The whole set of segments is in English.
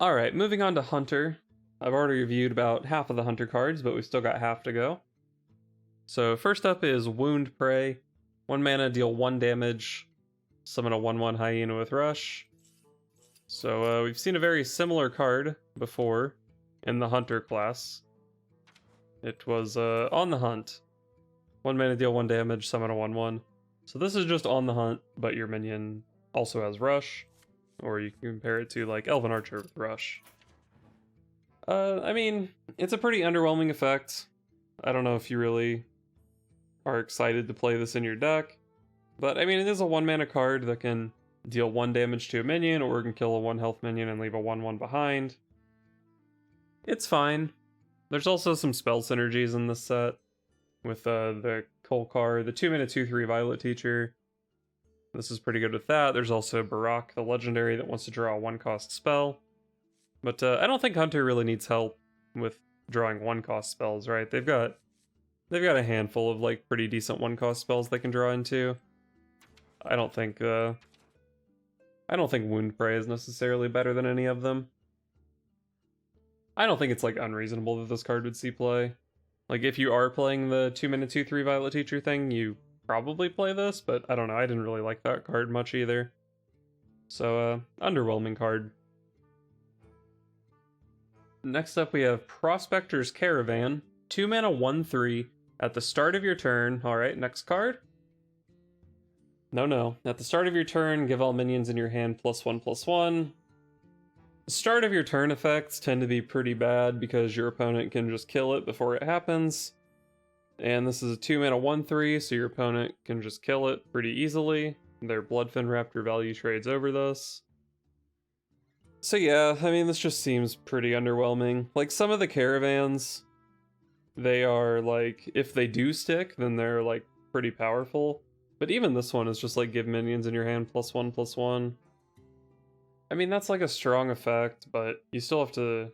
Alright, moving on to Hunter. I've already reviewed about half of the Hunter cards, but we've still got half to go. So first up is Wound Prey. 1 mana, deal 1 damage. Summon a 1/1 Hyena with Rush. So we've seen a very similar card before in the Hunter class. It was On the Hunt. 1 mana, deal 1 damage, summon a 1/1. So this is just On the Hunt, but your minion also has Rush. Or you can compare it to like Elven Archer with Rush. I mean, it's a pretty underwhelming effect. I don't know if you really are excited to play this in your deck. But I mean, it is a 1 mana card that can deal 1 damage to a minion, or it can kill a 1 health minion and leave a 1/1 behind. It's fine. There's also some spell synergies in this set with the Kolkar, the 2 mana 2/3 Violet Teacher. This is pretty good with that. There's also Barak, the legendary that wants to draw a 1-cost spell. But I don't think Hunter really needs help with drawing 1-cost spells, right? They've got a handful of like pretty decent 1-cost spells they can draw into. I don't think Wound Prey is necessarily better than any of them. I don't think it's like unreasonable that this card would see play. Like if you are playing the 2 mana 2/3 Violet Teacher thing, you probably play this, but I don't know, I didn't really like that card much either. So underwhelming card. Next up we have Prospector's Caravan. 2 mana 1/3 at the start of your turn. Alright, next card. No. At the start of your turn, give all minions in your hand +1/+1. The start of your turn effects tend to be pretty bad because your opponent can just kill it before it happens. And this is a 2 mana 1/3, so your opponent can just kill it pretty easily. Their Bloodfin Raptor value trades over this. So yeah, I mean, this just seems pretty underwhelming. Like, some of the Caravans, they are like, if they do stick, then they're like pretty powerful. But even this one is just like, give minions in your hand +1/+1. I mean, that's like a strong effect, but you still have to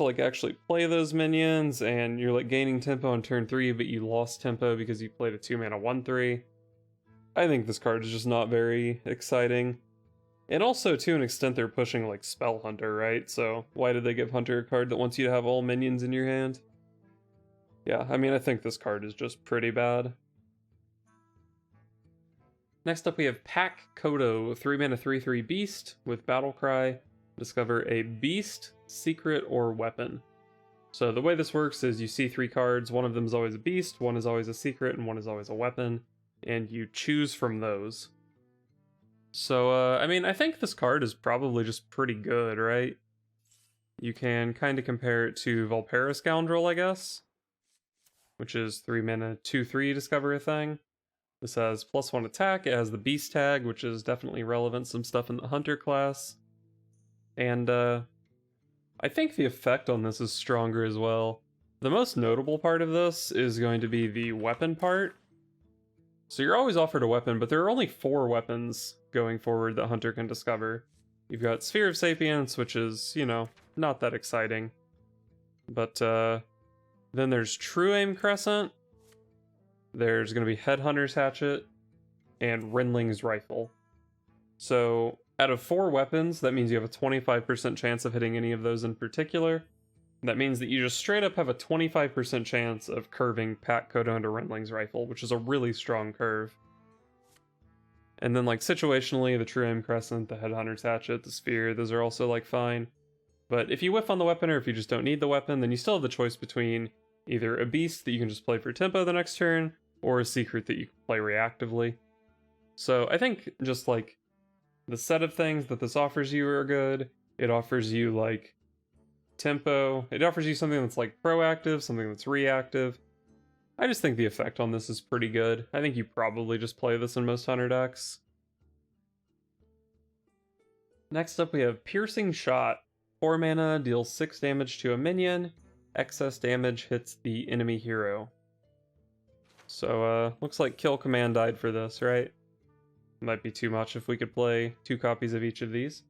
like actually play those minions, and you're like gaining tempo on turn 3, but you lost tempo because you played a 2 mana 1/3. I think this card is just not very exciting. And also, to an extent, they're pushing like Spell Hunter, right? So why did they give Hunter a card that wants you to have all minions in your hand? Yeah, I mean, I think this card is just pretty bad. Next up we have Pack Kodo, 3 mana 3/3 Beast with Battlecry. Discover a Beast, Secret, or Weapon. So the way this works is you see 3 cards, one of them is always a Beast, one is always a Secret, and one is always a Weapon, and you choose from those. So, I mean, I think this card is probably just pretty good, right? You can kind of compare it to Vulpera Scoundrel, I guess, which is 3 mana 2/3 Discover a Thing. This has +1 attack, it has the Beast tag, which is definitely relevant, some stuff in the Hunter class. And I think the effect on this is stronger as well. The most notable part of this is going to be the weapon part. So you're always offered a weapon, but there are only 4 weapons going forward that Hunter can discover. You've got Sphere of Sapience, which is, you know, not that exciting. But then there's True Aim Crescent, there's going to be Headhunter's Hatchet, and Rendling's Rifle. So out of 4 weapons, that means you have a 25% chance of hitting any of those in particular. That means that you just straight up have a 25% chance of curving Pack Kodo into Rendling's Rifle, which is a really strong curve. And then like situationally, the True Aim Crescent, the Headhunter's Hatchet, the Sphere, those are also like fine. But if you whiff on the weapon, or if you just don't need the weapon, then you still have the choice between either a Beast that you can just play for tempo the next turn, or a Secret that you can play reactively. So I think just like the set of things that this offers you are good. It offers you like tempo. It offers you something that's like proactive, something that's reactive. I just think the effect on this is pretty good. I think you probably just play this in most Hunter decks. Next up we have Piercing Shot. 4 mana, deals 6 damage to a minion. Excess damage hits the enemy hero. So looks like Kill Command died for this, right? Might be too much if we could play 2 copies of each of these.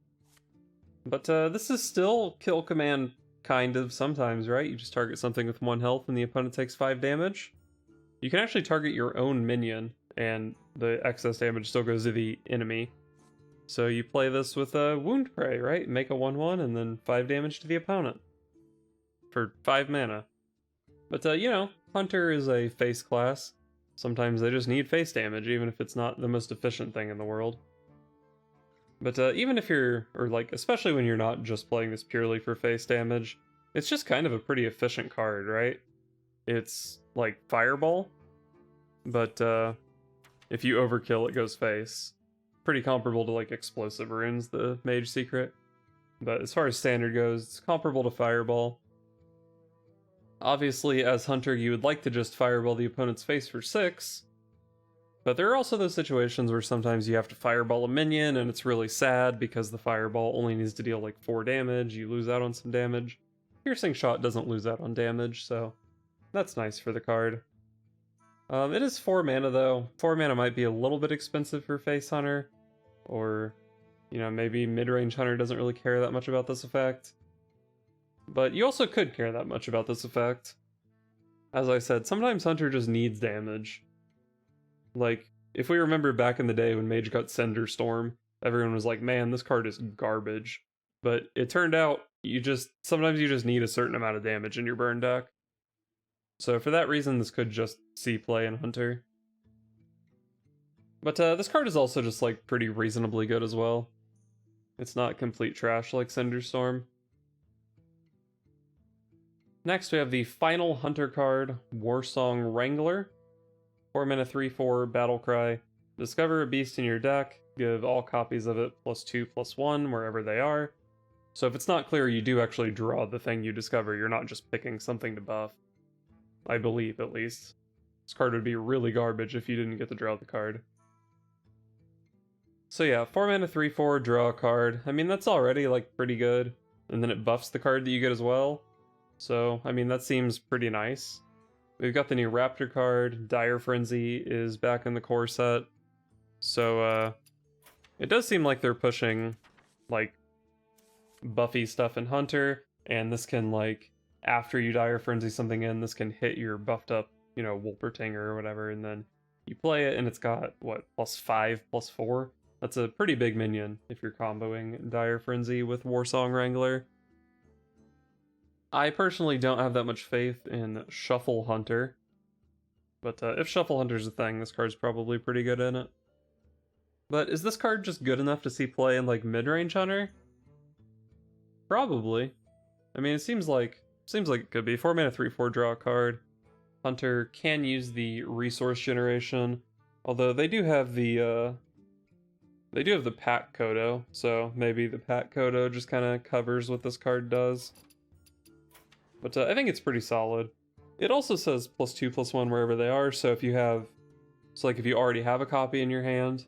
But this is still Kill Command kind of sometimes, right? You just target something with 1 health and the opponent takes 5 damage. You can actually target your own minion and the excess damage still goes to the enemy. So you play this with a Wound Prey, right? Make a 1/1 and then 5 damage to the opponent. For 5 mana. But, you know, Hunter is a face class. Sometimes they just need face damage, even if it's not the most efficient thing in the world. But even if you're, or like, especially when you're not just playing this purely for face damage, it's just kind of a pretty efficient card, right? It's like Fireball, but if you overkill, it goes face. Pretty comparable to like Explosive Runes, the Mage secret. But as far as standard goes, it's comparable to Fireball. Obviously, as Hunter, you would like to just Fireball the opponent's face for 6, but there are also those situations where sometimes you have to Fireball a minion, and it's really sad because the Fireball only needs to deal like 4 damage, you lose out on some damage. Piercing Shot doesn't lose out on damage, so that's nice for the card. It is 4 mana though. 4 mana might be a little bit expensive for Face Hunter, or, you know, maybe mid-range Hunter doesn't really care that much about this effect. But you also could care that much about this effect. As I said, sometimes Hunter just needs damage. Like, if we remember back in the day when Mage got Cinder Storm, everyone was like, man, this card is garbage. But it turned out, sometimes you just need a certain amount of damage in your burn deck. So for that reason, this could just see play in Hunter. But this card is also just like pretty reasonably good as well. It's not complete trash like Cinder Storm. Next, we have the final Hunter card, Warsong Wrangler. 4 mana 3/4 Battlecry. Discover a beast in your deck, give all copies of it +2/+1 wherever they are. So if it's not clear, you do actually draw the thing you discover, you're not just picking something to buff. I believe, at least. This card would be really garbage if you didn't get to draw the card. So yeah, 4 mana 3/4, draw a card. I mean, that's already, like, pretty good. And then it buffs the card that you get as well. So, I mean, that seems pretty nice. We've got the new Raptor card. Dire Frenzy is back in the core set. So, it does seem like they're pushing, like, buffy stuff in Hunter. And this can, like, after you Dire Frenzy something in, this can hit your buffed up, you know, Wolpertinger or whatever. And then you play it and it's got, what, +5/+4? That's a pretty big minion if you're comboing Dire Frenzy with Warsong Wrangler. I personally don't have that much faith in Shuffle Hunter, but if Shuffle Hunter's a thing, this card's probably pretty good in it. But is this card just good enough to see play in like mid-range Hunter? Probably. I mean, it seems like it could be. 4 mana 3/4 draw a card. Hunter can use the resource generation, although they do have the Pack Kodo, so maybe the Pack Kodo just kind of covers what this card does. But I think it's pretty solid. It also says +2/+1 wherever they are, so if you already have a copy in your hand,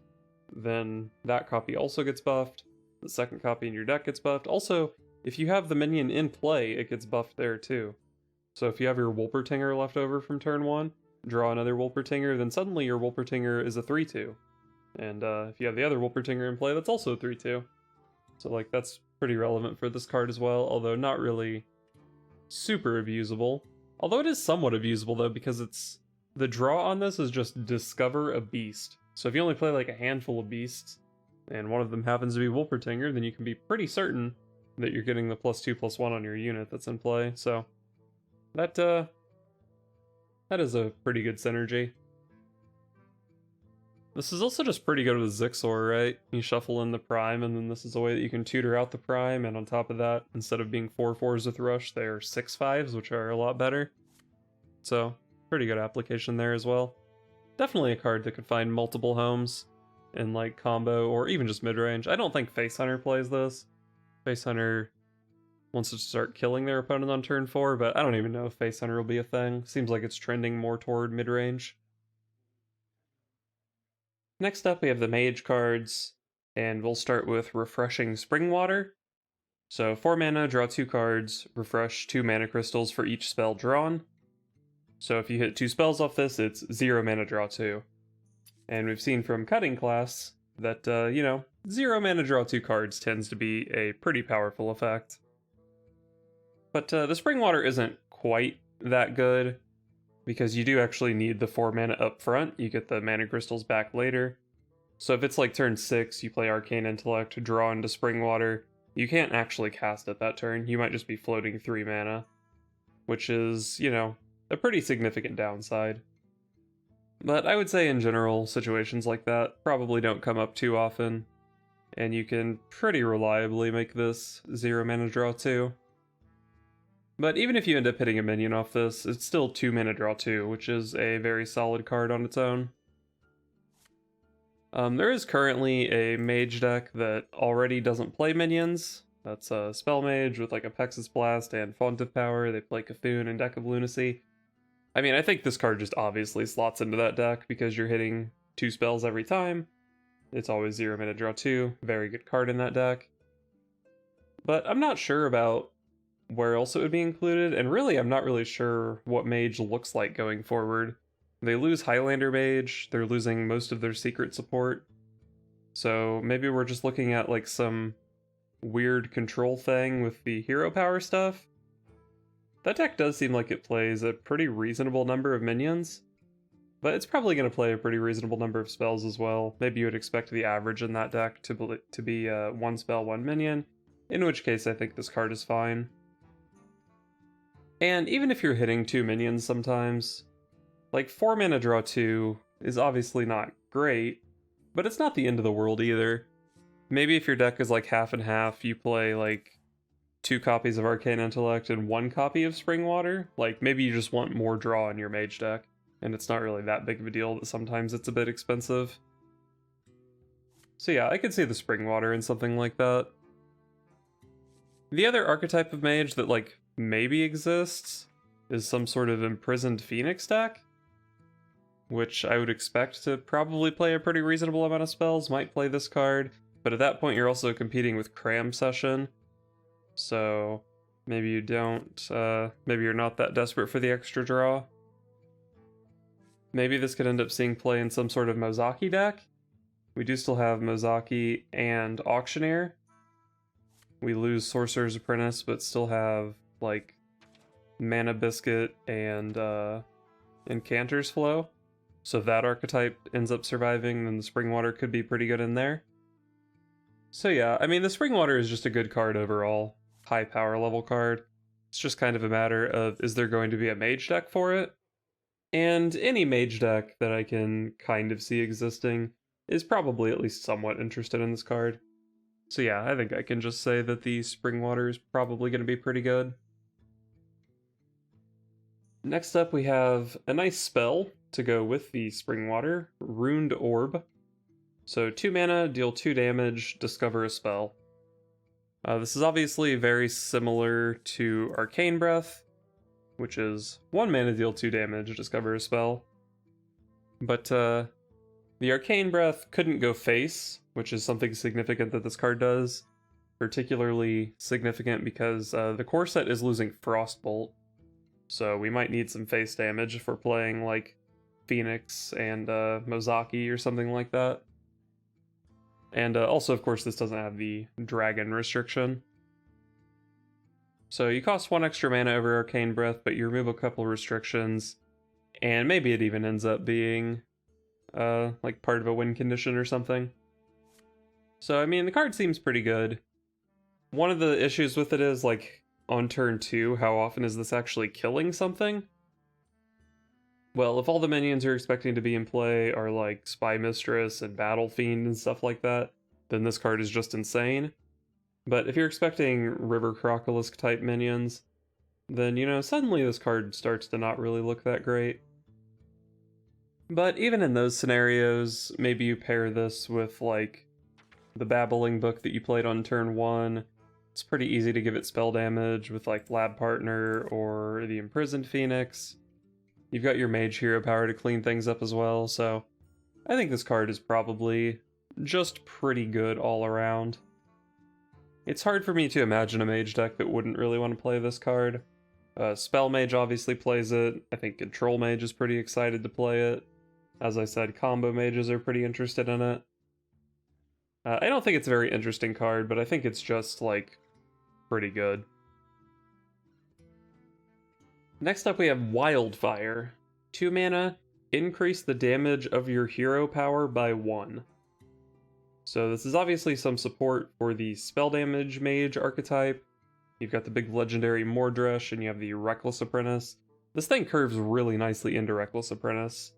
then that copy also gets buffed. The second copy in your deck gets buffed. Also, if you have the minion in play, it gets buffed there too. So if you have your Wolpertinger left over from turn 1, draw another Wolpertinger, then suddenly your Wolpertinger is a 3/2. And if you have the other Wolpertinger in play, that's also a 3/2. So like, that's pretty relevant for this card as well, although not really super abusable. Although it is somewhat abusable though, because the draw on this is just discover a beast. So if you only play like a handful of beasts, and one of them happens to be Wolpertinger, then you can be pretty certain that you're getting the +2/+1 on your unit that's in play. So that is a pretty good synergy. This is also just pretty good with Zixor, right? You shuffle in the Prime, and then this is a way that you can tutor out the Prime, and on top of that, instead of being 4/4s with Rush, they're 6/5s, which are a lot better. So, pretty good application there as well. Definitely a card that could find multiple homes in, like, combo, or even just mid-range. I don't think Face Hunter plays this. Face Hunter wants to start killing their opponent on turn 4, but I don't even know if Face Hunter will be a thing. Seems like it's trending more toward mid-range. Next up, we have the Mage cards, and we'll start with Refreshing Springwater. So 4 mana, draw 2 cards, refresh 2 mana crystals for each spell drawn. So if you hit 2 spells off this, it's 0 mana, draw 2. And we've seen from Cutting Class that, 0 mana, draw 2 cards tends to be a pretty powerful effect. But the Springwater isn't quite that good, because you do actually need the 4 mana up front. You get the mana crystals back later. So if it's like turn 6, you play Arcane Intellect, draw into Spring Water, you can't actually cast it that turn. You might just be floating 3 mana, which is, you know, a pretty significant downside. But I would say in general, situations like that probably don't come up too often, and you can pretty reliably make this 0 mana draw 2. But even if you end up hitting a minion off this, it's still 2 mana draw 2, which is a very solid card on its own. There is currently a mage deck that already doesn't play minions. That's a Spell Mage with like a Pexus Blast and Font of Power. They play Cthulhu and Deck of Lunacy. I mean, I think this card just obviously slots into that deck because you're hitting 2 spells every time. It's always 0 mana draw 2. Very good card in that deck. But I'm not sure about where else it would be included, and really I'm not really sure what mage looks like going forward. They lose Highlander Mage, they're losing most of their secret support. So maybe we're just looking at like some weird control thing with the hero power stuff. That deck does seem like it plays a pretty reasonable number of minions, but it's probably going to play a pretty reasonable number of spells as well. Maybe you would expect the average in that deck to be 1 spell, 1 minion, in which case I think this card is fine. And even if you're hitting 2 minions sometimes, like 4 mana draw 2 is obviously not great, but it's not the end of the world either. Maybe if your deck is like half and half, you play like 2 copies of Arcane Intellect and 1 copy of Spring Water. Like maybe you just want more draw in your mage deck, and it's not really that big of a deal that sometimes it's a bit expensive. So yeah, I could see the Spring Water in something like that. The other archetype of mage that like maybe exists is some sort of Imprisoned Phoenix deck, which I would expect to probably play a pretty reasonable amount of spells, might play this card, but at that point you're also competing with Cram Session, so maybe you don't, maybe you're not that desperate for the extra draw. Maybe this could end up seeing play in some sort of Mozaki deck. We do still have Mozaki and Auctioneer. We lose Sorcerer's Apprentice, but still have, like, Mana Biscuit and Incanter's Flow. So if that archetype ends up surviving, then the Spring Water could be pretty good in there. So yeah, I mean, the Spring Water is just a good card overall. High power level card. It's just kind of a matter of, is there going to be a mage deck for it? And any mage deck that I can kind of see existing is probably at least somewhat interested in this card. So yeah, I think I can just say that the Spring Water is probably going to be pretty good. Next up we have a nice spell to go with the Spring Water, Ruined Orb. So 2 mana, deal 2 damage, discover a spell. This is obviously very similar to Arcane Breath, which is 1 mana, deal 2 damage, discover a spell. But the Arcane Breath couldn't go face, which is something significant that this card does. Particularly significant because the core set is losing Frostbolt, so we might need some face damage if we're playing like Phoenix and Mozaki or something like that. And also, of course, this doesn't have the dragon restriction. So you cost 1 extra mana over Arcane Breath, but you remove a couple restrictions, and maybe it even ends up being like part of a win condition or something. So, I mean, the card seems pretty good. One of the issues with it is, like, on turn 2, how often is this actually killing something? Well, if all the minions you're expecting to be in play are, like, Spy Mistress and Battle Fiend and stuff like that, then this card is just insane. But if you're expecting River Crocolisk type minions, then, you know, suddenly this card starts to not really look that great. But even in those scenarios, maybe you pair this with, like, the Babbling Book that you played on turn 1. It's pretty easy to give it spell damage with like Lab Partner or the Imprisoned Phoenix. You've got your Mage Hero power to clean things up as well, so I think this card is probably just pretty good all around. It's hard for me to imagine a mage deck that wouldn't really want to play this card. Spell Mage obviously plays it. I think Control Mage is pretty excited to play it. As I said, Combo Mages are pretty interested in it. I don't think it's a very interesting card, but I think it's just, like, pretty good. Next up we have Wildfire. 2 mana, increase the damage of your hero power by 1. So this is obviously some support for the spell damage mage archetype. You've got the big legendary Mordresh, and you have the Reckless Apprentice. This thing curves really nicely into Reckless Apprentice.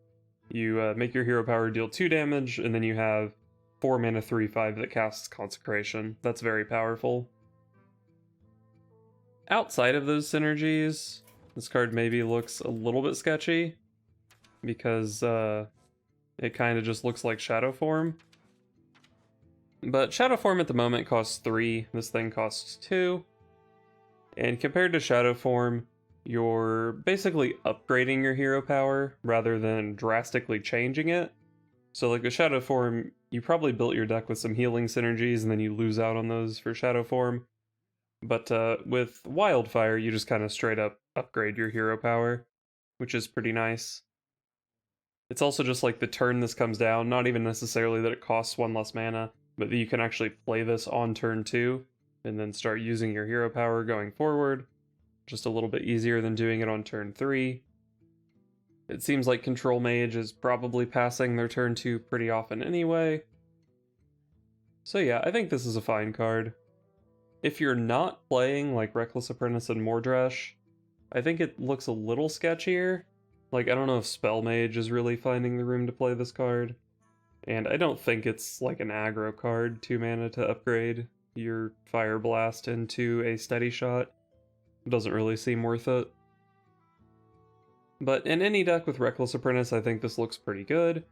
You make your hero power deal 2 damage, and then you have 4 mana 3/5 that casts Consecration. That's very powerful. Outside of those synergies, this card maybe looks a little bit sketchy, because it kind of just looks like Shadow Form. But Shadow Form at the moment costs 3, this thing costs 2. And compared to Shadow Form, you're basically upgrading your hero power rather than drastically changing it. So like with Shadow Form, you probably built your deck with some healing synergies and then you lose out on those for Shadow Form. But with Wildfire, you just kind of straight up upgrade your hero power, which is pretty nice. It's also just like the turn this comes down, not even necessarily that it costs 1 less mana, but that you can actually play this on turn 2, and then start using your hero power going forward. Just a little bit easier than doing it on turn 3. It seems like Control Mage is probably passing their turn 2 pretty often anyway. So yeah, I think this is a fine card. If you're not playing like Reckless Apprentice and Mordresh, I think it looks a little sketchier. Like, I don't know if Spell Mage is really finding the room to play this card. And I don't think it's like an aggro card, 2 mana to upgrade your Fire Blast into a Steady Shot. It doesn't really seem worth it. But in any deck with Reckless Apprentice, I think this looks pretty good.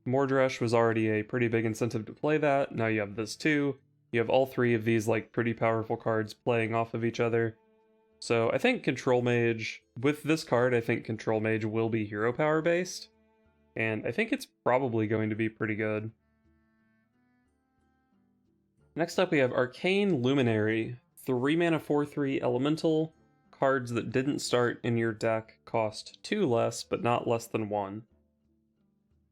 Mordresh was already a pretty big incentive to play that, now you have this too. You have all 3 of these like pretty powerful cards playing off of each other. So I think Control Mage, with this card, I think Control Mage will be hero power based. And I think it's probably going to be pretty good. Next up we have Arcane Luminary. 3 mana 4/3 elemental. Cards that didn't start in your deck cost 2 less, but not less than 1.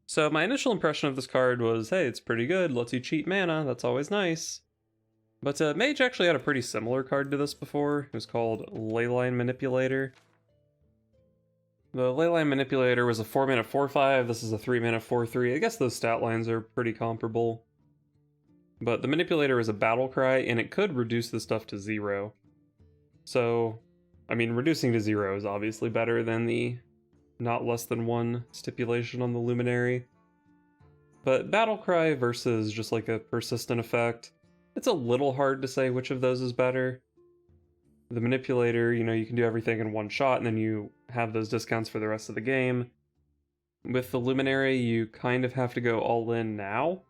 So my initial impression of this card was, hey, it's pretty good, lets you cheat mana, that's always nice. But Mage actually had a pretty similar card to this before. It was called Leyline Manipulator. The Leyline Manipulator was a 4 mana 4/5, this is a 3 mana 4/3. I guess those stat lines are pretty comparable. But the Manipulator is a battle cry, and it could reduce the stuff to 0. So, I mean, reducing to 0 is obviously better than the not less than 1 stipulation on the Luminary. But battle cry versus just like a persistent effect, it's a little hard to say which of those is better. The Manipulator, you know, you can do everything in one shot, and then you have those discounts for the rest of the game. With the Luminary, you kind of have to go all in now.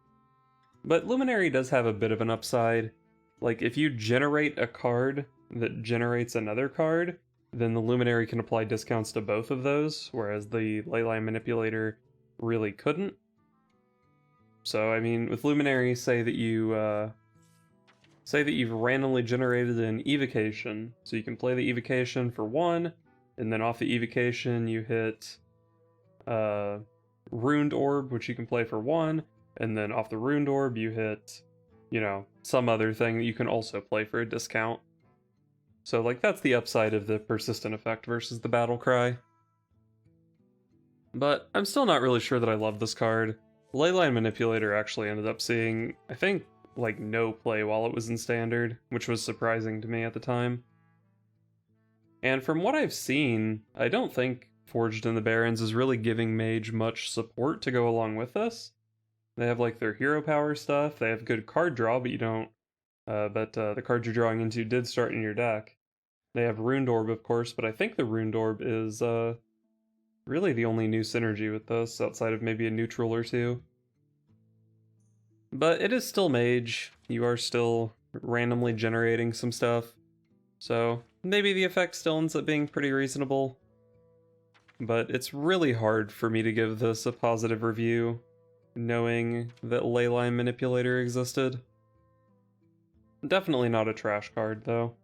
But Luminary does have a bit of an upside. Like, if you generate a card that generates another card, then the Luminary can apply discounts to both of those, whereas the Leyline Manipulator really couldn't. So, I mean, with Luminary, say that you've randomly generated an Evocation, so you can play the Evocation for 1, and then off the Evocation you hit Ruined Orb, which you can play for 1, and then off the Ruined Orb you hit, you know, some other thing that you can also play for a discount. So, like, that's the upside of the persistent effect versus the battle cry. But I'm still not really sure that I love this card. Leyline Manipulator actually ended up seeing, I think, like, no play while it was in Standard, which was surprising to me at the time. And from what I've seen, I don't think Forged in the Barrens is really giving Mage much support to go along with this. They have, like, their hero power stuff, they have good card draw, but you don't... the cards you're drawing into did start in your deck. They have Ruined Orb, of course, but I think the Ruined Orb is, really the only new synergy with this, outside of maybe a neutral or 2. But it is still Mage, you are still randomly generating some stuff, so maybe the effect still ends up being pretty reasonable. But it's really hard for me to give this a positive review, knowing that Leyline Manipulator existed. Definitely not a trash card, though.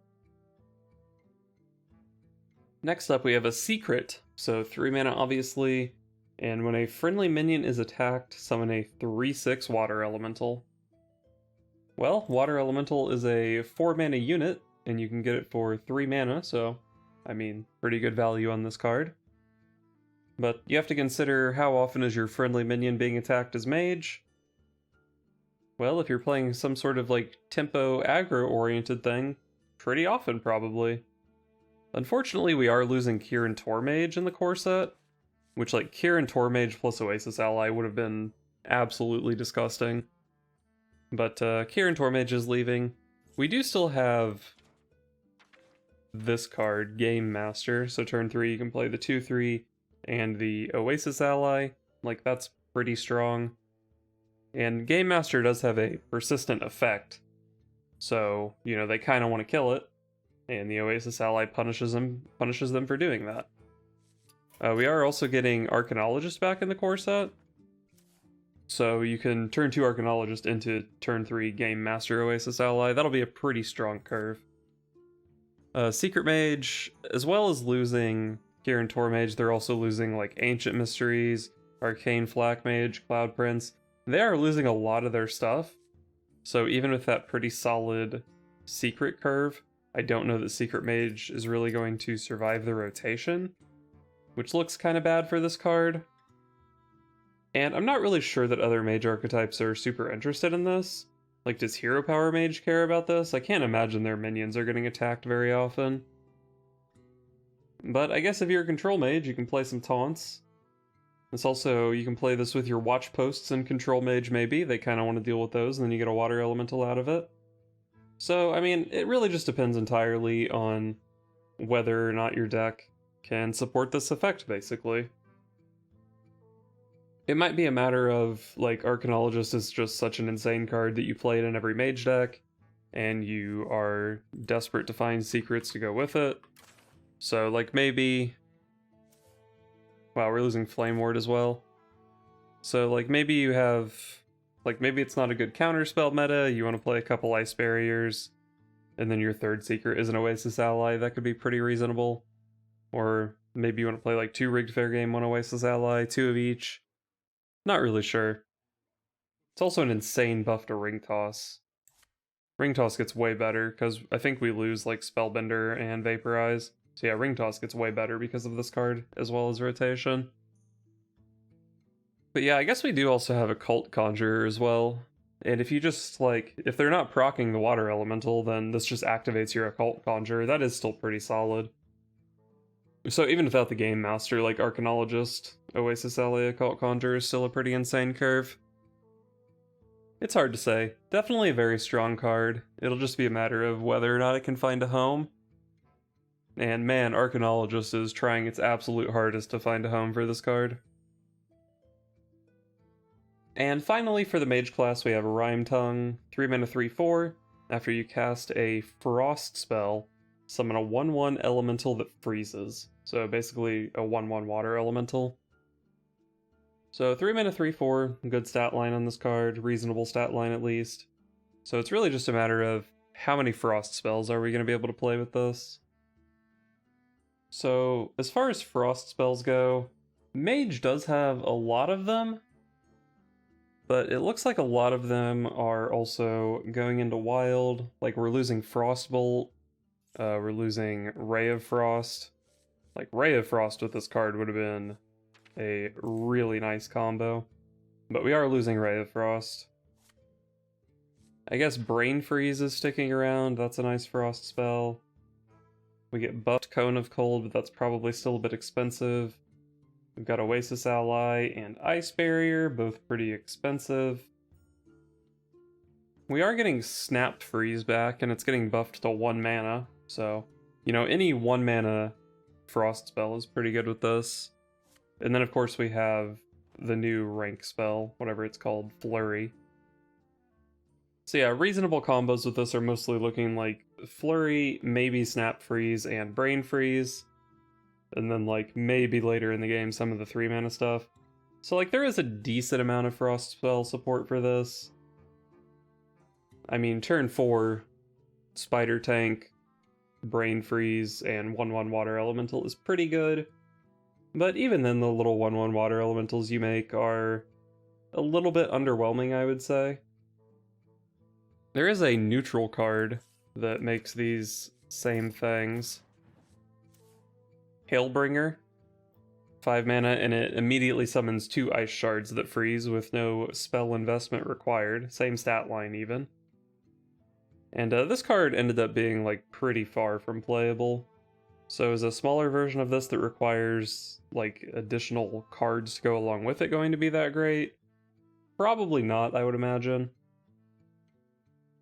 Next up we have a Secret, so 3 mana obviously, and when a friendly minion is attacked, summon a 3/6 Water Elemental. Well, Water Elemental is a 4 mana unit, and you can get it for 3 mana, so, I mean, pretty good value on this card. But you have to consider how often is your friendly minion being attacked as Mage. Well, if you're playing some sort of like tempo aggro-oriented thing, pretty often probably. Unfortunately, we are losing Kieran Tormage in the core set, which like Kieran Tormage plus Oasis Ally would have been absolutely disgusting. But Kieran Tormage is leaving. We do still have this card, Game Master, so turn 3 you can play the 2/3 and the Oasis Ally. Like, that's pretty strong. And Game Master does have a persistent effect, so, you know, they kind of want to kill it, and the Oasis Ally punishes them for doing that. We are also getting Arcanologist back in the core set, so you can turn 2 Arcanologist into turn 3 Game Master Oasis Ally. That'll be a pretty strong curve. Secret Mage, as well as losing Kieran Tormage, they're also losing like Ancient Mysteries, Arcane Flak Mage, Cloud Prince. They are losing a lot of their stuff, so even with that pretty solid secret curve, I don't know that Secret Mage is really going to survive the rotation, which looks kind of bad for this card. And I'm not really sure that other mage archetypes are super interested in this. Like, does Hero Power Mage care about this? I can't imagine their minions are getting attacked very often. But I guess if you're a control mage, you can play some taunts. It's also, you can play this with your watch posts and control mage maybe. They kind of want to deal with those, and then you get a water elemental out of it. So, I mean, it really just depends entirely on whether or not your deck can support this effect, basically. It might be a matter of, like, Arcanologist is just such an insane card that you play it in every mage deck, and you are desperate to find secrets to go with it. So, like, maybe... Wow, we're losing Flame Ward as well. So, like, maybe you have... Like, maybe it's not a good counterspell meta, you want to play a couple Ice Barriers, and then your third secret is an Oasis Ally, that could be pretty reasonable. Or maybe you want to play, like, 2 Rigged Fair Game, 1 Oasis Ally, 2 of each. Not really sure. It's also an insane buff to Ring Toss. Ring Toss gets way better, because I think we lose, like, Spellbender and Vaporize. So yeah, Ring Toss gets way better because of this card, as well as Rotation. But yeah, I guess we do also have Occult Conjurer as well. And if you just, like, if they're not proccing the Water Elemental, then this just activates your Occult Conjurer. That is still pretty solid. So even without the Game Master, like Arcanologist, Oasis Ally, Occult Conjurer is still a pretty insane curve. It's hard to say. Definitely a very strong card. It'll just be a matter of whether or not it can find a home. And man, Arcanologist is trying its absolute hardest to find a home for this card. And finally, for the Mage class, we have a Rimetongue, 3 mana 3/4. After you cast a Frost spell, summon a 1/1 elemental that freezes. So basically a 1/1 water elemental. So 3 mana 3/4, good stat line on this card, reasonable stat line at least. So it's really just a matter of how many Frost spells are we going to be able to play with this. So as far as Frost spells go, Mage does have a lot of them, but it looks like a lot of them are also going into Wild. Like, we're losing Frostbolt, we're losing Ray of Frost. Like, Ray of Frost with this card would have been a really nice combo, but we are losing Ray of Frost. I guess Brain Freeze is sticking around, that's a nice Frost spell. We get buffed Cone of Cold, but that's probably still a bit expensive. We've got Oasis Ally and Ice Barrier, both pretty expensive. We are getting Snap Freeze back, and it's getting buffed to 1 mana, so, you know, any 1 mana Frost spell is pretty good with this. And then, of course, we have the new rank spell, whatever it's called, Flurry. So yeah, reasonable combos with this are mostly looking like Flurry, maybe Snap Freeze, and Brain Freeze. And then, like, maybe later in the game, some of the 3 mana stuff. So, like, there is a decent amount of Frost spell support for this. I mean, turn 4, Spider Tank, Brain Freeze, and 1/1 Water Elemental is pretty good. But even then, the little 1/1 Water Elementals you make are a little bit underwhelming, I would say. There is a neutral card that makes these same things. Hailbringer. 5 mana, and it immediately summons 2 ice shards that freeze with no spell investment required. Same stat line, even. And this card ended up being, like, pretty far from playable. So is a smaller version of this that requires, like, additional cards to go along with it going to be that great? Probably not, I would imagine.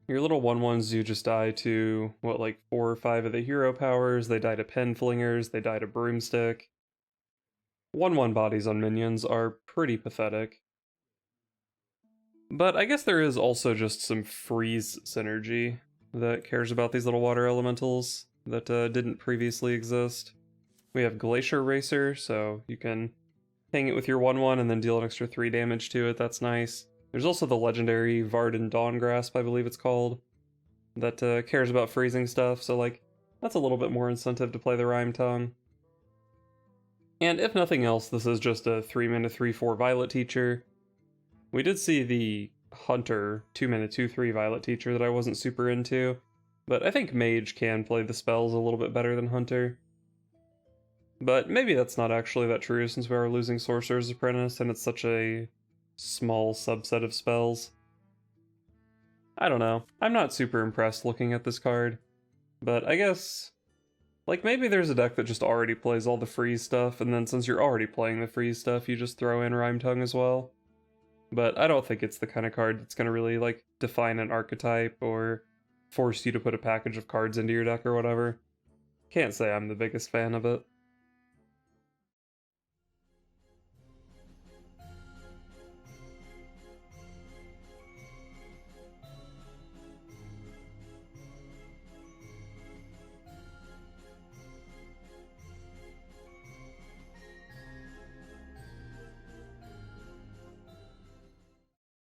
Your little 1/1s do just die to, what, like 4 or 5 of the hero powers. They die to pen flingers, they die to broomstick. 1/1 bodies on minions are pretty pathetic. But I guess there is also just some freeze synergy that cares about these little water elementals that didn't previously exist. We have Glacier Racer, so you can hang it with your 1/1 and then deal an extra 3 damage to it. That's nice. There's also the legendary Varden Dawn Grasp, I believe it's called, that cares about freezing stuff, so like that's a little bit more incentive to play the Rimetongue. And if nothing else, this is just a 3-mana 3/4 Violet Teacher. We did see the Hunter 2-mana 2/3 Violet Teacher that I wasn't super into, but I think Mage can play the spells a little bit better than Hunter. But maybe that's not actually that true since we are losing Sorcerer's Apprentice and it's such a small subset of spells. I don't know. I'm not super impressed looking at this card, but I guess, like, maybe there's a deck that just already plays all the freeze stuff, and then since you're already playing the freeze stuff, you just throw in Rimetongue as well. But I don't think it's the kind of card that's going to really, like, define an archetype or force you to put a package of cards into your deck or whatever. Can't say I'm the biggest fan of it.